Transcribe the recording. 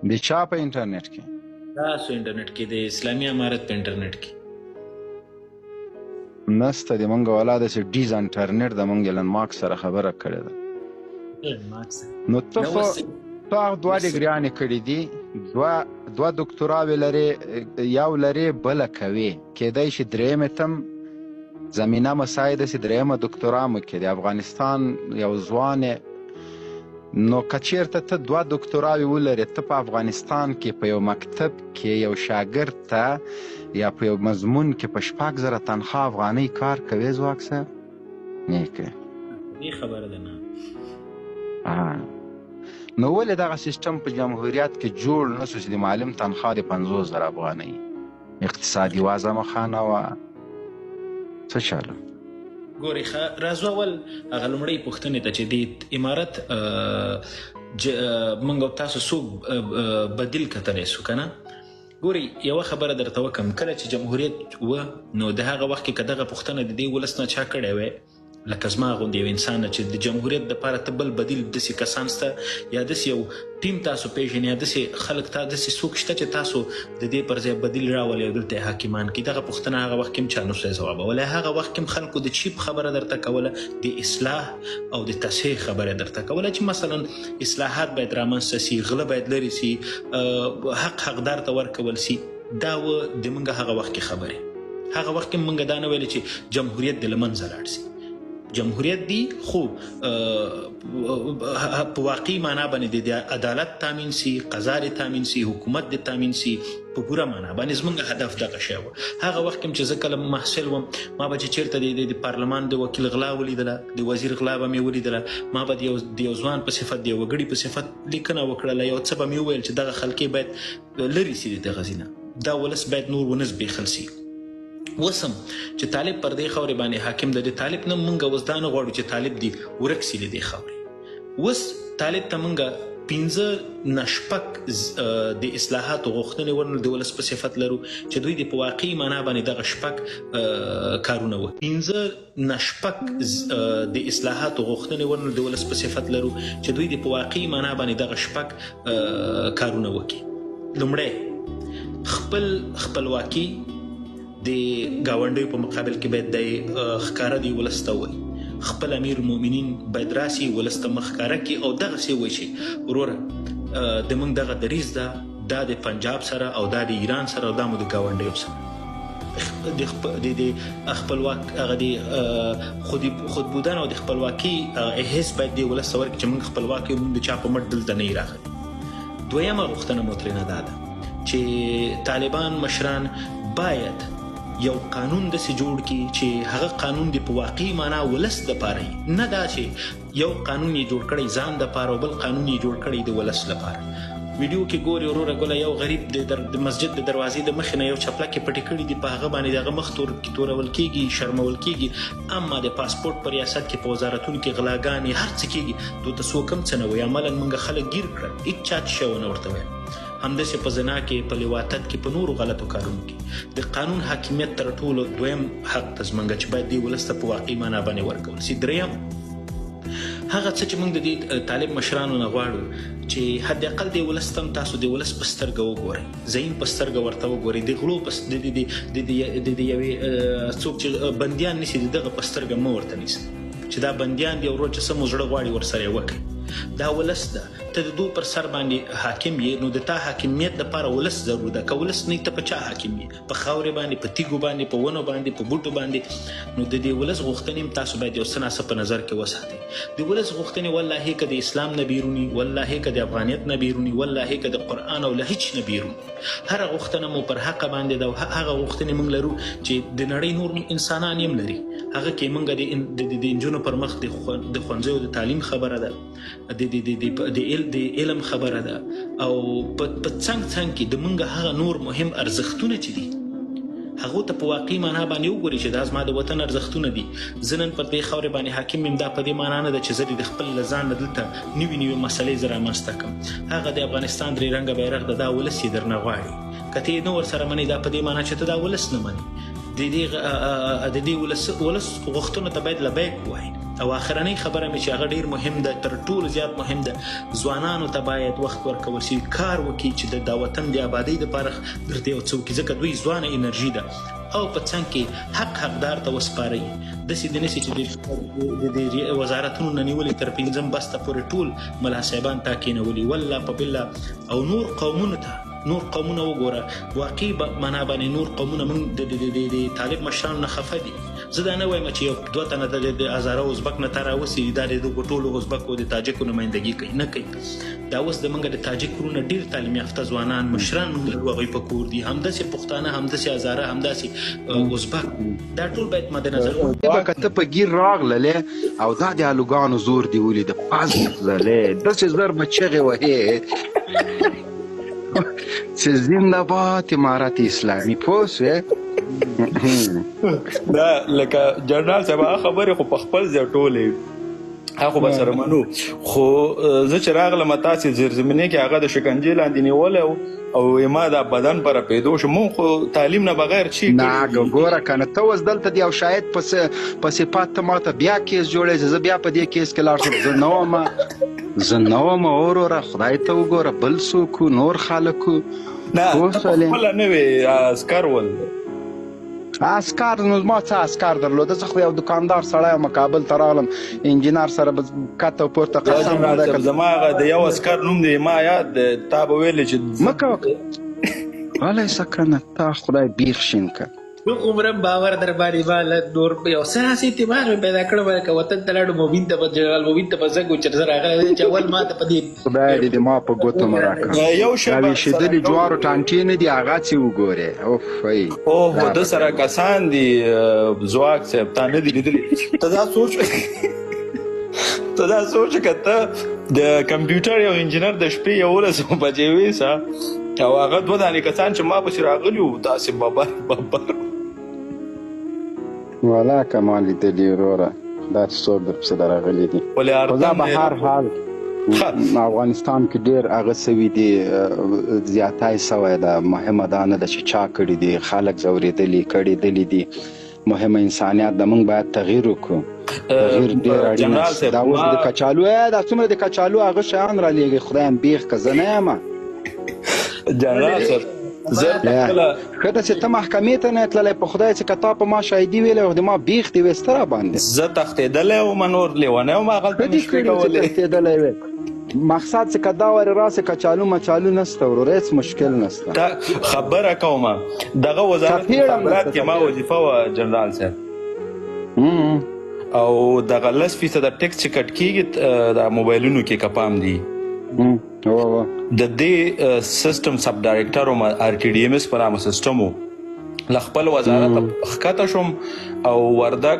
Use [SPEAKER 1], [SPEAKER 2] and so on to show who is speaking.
[SPEAKER 1] د چا په انټرنیټ کې؟
[SPEAKER 2] تاسو انټرنیټ کې د اسلامي امارت په انټرنیټ کې
[SPEAKER 1] نسته د مونږ والا داسې ډیز انټرنیټ د مونږ ایلن ماسک سره خبره کړې ده. نو ته خو هغه دوه ډګریانې کړي دي، دوه دکتوراوې لرې، یو لرې بله کوې، کیدای شي درېیمې تم زمینه مساعد داسې درېیمه دکتورا مو کې د افغانستان یو ځوان. نو که چېرته ته دوه دکتوراوې ولرې، ته په افغانستان کې په یو مکتب کې یو شاګرد ته یا په یو مضمون کې په 6,000 تنخواه افغانۍ کار کوې ځواک صاحب؟ نه کوې.
[SPEAKER 2] دې خبره ده نه.
[SPEAKER 1] نو ولې دغه سیستم په جمهوریت کې جوړ نه شو چې د معلم تنخواه د 50,000 افغانۍ؟ اقتصادي وضع مو ښه نه وه، څه چاله؟
[SPEAKER 2] ګورې راځو اول هغه لومړۍ پوښتنې ته چې د امارت موږ او تاسو څوک بدیل کتلی سو که نه؟ ګورې یوه خبره درته وکړم، کله چې جمهوریت و نو د هغه وخت کې که دغه پوښتنه د دې ولس نه چا کړی وی لکه زما غوندې یو انسان نه چې د جمهوریت دپاره ته بل بدیل داسې کسان شته یا داسې یو ټیم تاسو پیژنئ یا داسې خلک داسې څوک شته چې تاسو د دې پر ځای بدیل راولئ او دلته یې حاکمان کړي؟ دغه پوښتنه هغه وخت کې هم چا نشوی ځوابولی. هغه وخت کې هم خلکو د چیپ خبره درته کوله، د اصلاح او د تصحیح خبره درته کوله چې مثلا اصلاحات باید رامنځته سي، غله باید لرې سي، حق حقدار ته ورکول سي. دا و د موږ هغه وخت کې خبرې. هغه وخت کې موږ دا نه ویل چې جمهوریت د له منځه لاړ سي. جمهوریت دی خو په واقعي معنا باندې د عدالت تامین سي، قضا دې تامین سي، حکومت دې تامین سي، په پوره معنا باندې زموږ هدف دغه شی و. هغه وخت کې چې زه کله محصل وم ما به چې چېرته د پارلمان د وکیل غلا ولیدله، د وزیر غلا به مې ولیدله، ما به د یو ځوان په صفت، د یو وګړي په صفت لیکنه وکړله، یو څه به مې وویل چې دغه خلکې باید لرې سي د دغه ځینه، دا ولس باید نور ونه زبېښل سي. وسم چې طالب پر دې خاورې باندې حاکم د دې طالب نه مونږ اوس دا نه غواړو چې طالب دی ورک سي له دې خاورې. اوس طالب ته مونږ 15 نه شپږ د اصلاحاتو غوښتنې ورنه د ولس په صفت لرو چې دوی د په واقعي معنا باندې دغه شپږ کارونه وکړي. 15 نه شپږ د اصلاحاتو غوښتنې ورنه د ولس په صفت لرو چې دوی د په واقعي معنا باندې دغه شپږ کارونه وکړي. لومړی خپلواکي د ګاونډیو په مقابل کې باید د ښکاره دی ولس ته وایي. خپل امیر المؤمنین باید راسي ولس ته مخ ښکاره کړي او دغسې وایي چې وروره د موږ دغه دریځ ده، دا د پنجاب سره او دا د ایران سره او دا مو د ګاونډیو سره. د خپلواک هغه د خودبودن او د خپلواکي احساس باید د ولس ته ورکړي چې موږ خپلواک یو، موږ د چا په مټ دلته نه یو راغلي. دویمه غوښتنه مو ترېنه دا ده چې طالبان مشران باید یو قانون داسې جوړ کړي چې هغه قانون د په واقعي معنا ولس دپاره وي، نه دا چې یو قانون یې جوړ کړی ځان دپاره او بل قانون یې جوړ کړی د ولس لپاره. ویډیو کې ګوري وروره ګوله یو غریب د مسجد د دروازې د مخې نه یو چپلکې پټې کړي دي، په هغه باندې د هغه مخ تورول کېږي، شرمول کېږي. اما د پاسپورټ په ریاست کې په وزارتونو کې غلاګانې هر څه کېږي، دوی ته څوک هم څه نه وایي. عملاً موږ خلک ګیر کړل، هېڅ چا څه شی ونه ورته ویل. همداسې په زنا کې، په لواطت کې، په نورو غلطو کارونو کې د قانون حاکمیت تر ټولو دویم حق ته زموږ چې باید دې ولس ته په واقعي معنا باندې ورکول سي. دریم هغه څه چې موږ د دې طالب مشرانو نه غواړو چې حد اقل د ولس ته هم تاسو د ولس په سترګه وګورئ، زعیم په سترګه ورته وګورئ، د غلو د یوې څوک چې بندیان نیسي د دغه په سترګه مه ورته نیسئ چې دا بندیان دی او ورور چې څه مو زړه غواړي ورسره یې وکړئ. دا ولس ده، ته د دو پر سر باندې حاکم یې، نو د تا حاکمیت دپاره ولس ضرور ده. که ولس نه ته په چا حاکم یې؟ په خاورې باندې، په تیږو باندې، په ونو باندې، په بوټو باندې. نو د دې ولس غوښتنې هم تاسو باید یو څه ناڅه په نظر کې وساتئ. د ولس غوښتنې والله که د اسلام نه بیروني، والله که د افغانیت نه بیروني، والله که د قرآن او له هیڅ نه بیروني، هره غوښتنه مو پر حقه باندې ده او هغه غوښتنې موږ لرو چې د نړۍ نور انسانان یې هم لري. هغه کې موږ د نجونو پر مخ د ښوونځیو د تعلیم خبره ده، د علم خبره ده، او په څنګ کې د موږ هغه نور مهم ارزښتونه چې دي هغو ته په واقعي معنا باندې وګورئ چې دا زما د وطن ارزښتونه دي. زه نن پر دې خاورې باندې حاکم یم، دا په دې معنا نه ده چې زه د خپل له ځان نه دلته نوي مسلې زه رامنځته کړم. هغه د افغانستان درې رنګه بیرغ ده، دا ولس یې درنه غواړي. که ته یې نه ورسره منې دا په دې معنا چې ته دا ولس نه منې. د دې ولس غوښتنو ته باید لبیک ووایي او اخرنۍ خبره مې چې هغه ډیر مهم ده، تر ټولو زیات مهم ده، ځوانانو ته باید وخت ورکول شي، کار وکړي چې د وطن د آبادۍ دپاره درته یو څه وکړي، ځکه دوی ځوانه انرژي ده او په څنګ کې حق حقدار ته وسپارئ. داسې د نسي چې د وزارتونو نه نیولې تر 5 بسته پورې ټول ملا صاحبان تا کېنولي، والله په بالله. او نور قومونو ته، نور قومونه وګوره، واقعي معنا باندې نور قومونه موږ د طالب مشرانو نه خفه دي. زه دا نه وایم چې یو 2 تنه د هزاره ازبک نه تا راوسي دا د ټولو ازبکو د تاجکو نمایندګي کوي، نه کوي. دا اوس د موږ د تاجک ورونه ډېر تعلیم یافته ځوانان مشران موږ لرو، هغوی په کور دي، همداسې پښتانه، همداسې هزاره، همداسې ازبک. دا ټول باید مد نظر
[SPEAKER 1] ولرو. که ته په ګیر راغللې او دا د الوګانو زور دی ولید پاس زلې داسې زر به چغې وهې چې زنده باد امارت اسلامي. پوه شوې؟
[SPEAKER 3] دا لکه جنرال صاحب هغه خبرې خو په خپل ځای ټولې هغه به سره منو، خو زه چې راغلم تاسې زیرزمینۍ کې هغه د شکنجې لاندې نیولی او ما دا بدن پر پیدو شو. مونږ خو تعلیم نه بغیر چی
[SPEAKER 1] نه ګوره کنه ته اوس دلته دی او شاید په صفات ته ماته بیا کیس جوړی، زه بیا په دې کیس کې لاړ شم. زه نه وم وروره، خدای ته وګوره، بل څوک نور خلکو.
[SPEAKER 3] نه خپله نه وې عسکر ول
[SPEAKER 1] عسکر. نو ما څه عسکر درلوده؟ زه خو یو دکاندار سړی یم، کابل ته راغلم، انجینر سره به کته پورته قسم وکړم.
[SPEAKER 3] زما هغه د یو عسکر نوم دی ما یاد دی، تا به ویلې چې
[SPEAKER 1] مه کوه ولی سکنه تا خدای بیخ شین که
[SPEAKER 2] عمرم باور در باندې بالا نور یو ساسي اعتبار مې پیدا کړو که وطن ته لاړو مبین ته جنرال مبین ته به زنګ وچر سره راغلی چې اول ما ته په دې
[SPEAKER 1] خدای دې ما په ګوتو مه راکړه.
[SPEAKER 3] یو شی
[SPEAKER 1] دا ویشېدلي جوارو ټانټې نه دي، هغه چې وګورې اوف
[SPEAKER 3] اوه ده سره کسان دي ځواک صاحب تا نه دي لیدلي. ته دا سوچ که ته د کمپیوټر یو انجینر د شپې 11 بجې ویسه او هغه 2 دانې کسان چې ما پسې راغلي وو داسې ببر
[SPEAKER 1] والا کمال لیدلي وروره دا چې څوک در پسې راغلي دي. خو دا به هر حال افغانستان کې ډېر هغه سوي دي، زیاتی سوی ده. مهمه دا نه ده چې چا کړي دي، خلک ځورېدلي کړېدلي دي. مهمه انسانیت ده، موږ باید تغییر وکړو. تغییر ډېر اړین دی. دا اوس د کچالو دا څومره د کچالو هغه شیان رالیږي، خدایم بیخ که زه نه یم
[SPEAKER 3] جنرال صاحب.
[SPEAKER 1] ښه ده چې ته محکمې ته نه تللی، په خدای چې که تا په ما شاهدي ویلی او د ما بیخ دې ویسته را باندې.
[SPEAKER 3] زه تښتېدلی وم، نور لیونی وم هغلته مې شپې کولې.
[SPEAKER 1] تښتېدلی وې مقصد چې که دا ورې راسې کچالو مچالو نسته وروره، هېڅ مشکل نسته.
[SPEAKER 3] خبره کومه دغه وزارت مخابرات کې ما وظیفه وه جنرال صاحب، او دغه 10% ټیکس چې کټ کېږي د موبایلونو کې کپام دي، د دې سیستم سب ډایرکټر وم، RTDMS په نامه سیستم و. له خپل وزارت ښکته شوم او وردګ